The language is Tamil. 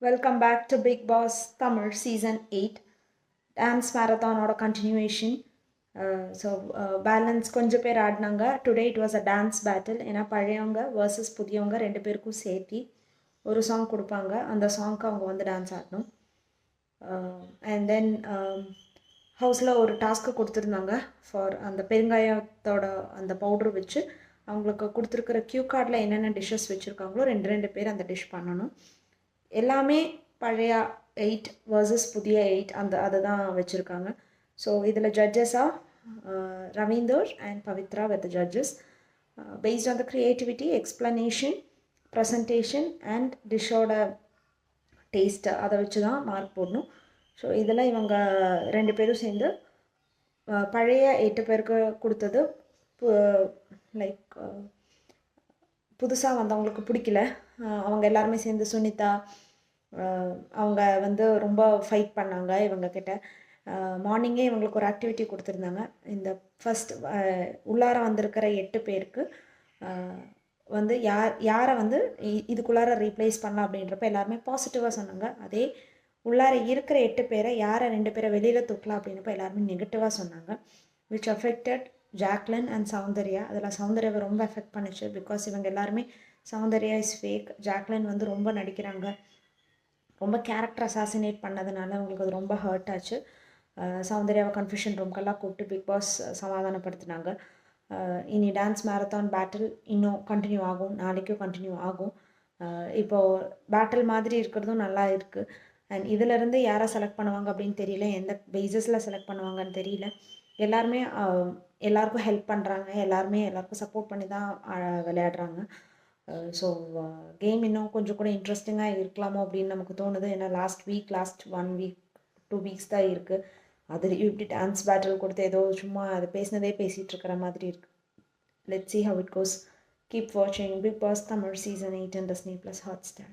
Welcome back to Big Boss Tamil Season 8 Dance Marathon or continuation. Balance கொஞ்சம் பேர் ஆடினாங்க. Today it was a dance battle. ஏன்னா பழையவங்க versus புதியவங்க ரெண்டு பேருக்கும் சேர்த்தி ஒரு சாங் கொடுப்பாங்க. அந்த சாங்க்கு அவங்க வந்து டான்ஸ் ஆடணும். அண்ட் தென் ஹவுஸில் ஒரு டாஸ்க்கு கொடுத்துருந்தாங்க ஃபார் அந்த பெருங்காயத்தோட அந்த பவுட்ரு வச்சு அவங்களுக்கு கொடுத்துருக்கிற க்யூ கார்டில் என்னென்ன டிஷ்ஷஸ் வச்சுருக்காங்களோ ரெண்டு பேர் அந்த டிஷ் பண்ணணும். எல்லாமே பழைய 8 வர்சஸ் புதிய 8 அதுதான் வச்சுருக்காங்க. ஸோ இதில் ஜட்ஜஸாக Ravinder and Pavithra with judges based on the creativity, explanation, presentation and டிஷ்ஷோட டேஸ்ட்டு அதை வச்சு தான் மார்க் போடணும். ஸோ இதில் இவங்க ரெண்டு பேரும் சேர்ந்து பழைய 8 பேருக்கு கொடுத்தது லைக் புதுசாக வந்தவங்களுக்கு பிடிக்கல. அவங்க எல்லாருமே சேர்ந்து சுனிதா அவங்க வந்து ரொம்ப ஃபைட் பண்ணாங்க இவங்கக்கிட்ட. மார்னிங்கே இவங்களுக்கு ஒரு ஆக்டிவிட்டி கொடுத்துருந்தாங்க. இந்த ஃபஸ்ட் உள்ளார வந்திருக்கிற 8 பேருக்கு வந்து யாரை வந்து இதுக்குள்ளார ரீப்ளேஸ் பண்ணலாம் அப்படின்றப்ப எல்லாருமே பாசிட்டிவாக சொன்னாங்க. அதே உள்ளார இருக்கிற 8 பேரை யாரை 2 பேரை வெளியில் தூக்கலாம் அப்படின்றப்ப எல்லாருமே நெகட்டிவாக சொன்னாங்க. Which affected Jacqueline and Soundarya. அதில் சௌந்தர்யாவை ரொம்ப எஃபெக்ட் பண்ணிச்சு. பிகாஸ் இவங்க எல்லாருமே சௌந்தர்யா இஸ் ஃபேக், ஜாக்லின் வந்து ரொம்ப நடிக்கிறாங்க, ரொம்ப கேரக்டர் அசாசினேட் பண்ணதுனால அவங்களுக்கு அது ரொம்ப ஹர்ட் ஆச்சு. சௌந்தர்யாவை கன்ஃபியூஷன் ரூம்க்கெல்லாம் கூப்பிட்டு பிக் பாஸ் சமாதானப்படுத்தினாங்க. இனி டான்ஸ் மேரத்தான் பேட்டில் இன்னும் கண்டினியூ ஆகும், நாளைக்கும் கண்டினியூ ஆகும். இப்போது பேட்டில் மாதிரி இருக்கிறதும் நல்லா இருக்குது. அண்ட் இதிலேருந்து யாரை செலக்ட் பண்ணுவாங்க அப்படின்னு தெரியல, எந்த பேஸஸில் செலக்ட் பண்ணுவாங்கன்னு தெரியல. எல்லாருமே எல்லாருக்கும் ஹெல்ப் பண்ணுறாங்க, எல்லாருக்கும் சப்போர்ட் பண்ணி தான் விளையாடுறாங்க. ஸோ கேம் இன்னும் கொஞ்சம் கூட இன்ட்ரெஸ்டிங்காக இருக்கலாமோ அப்படின்னு நமக்கு தோணுது. ஏன்னா லாஸ்ட் 1 வீக் 2 வீக்ஸ் தான் இருக்குது. அதுலேயும் இப்படி டான்ஸ் பேட்டில் கொடுத்து ஏதோ சும்மா அது பேசினதே பேசிகிட்டு இருக்கிற மாதிரி இருக்குது. Let's see how it goes. Keep watching Big Boss Tamil Season 8 on Disney+ Hotstar.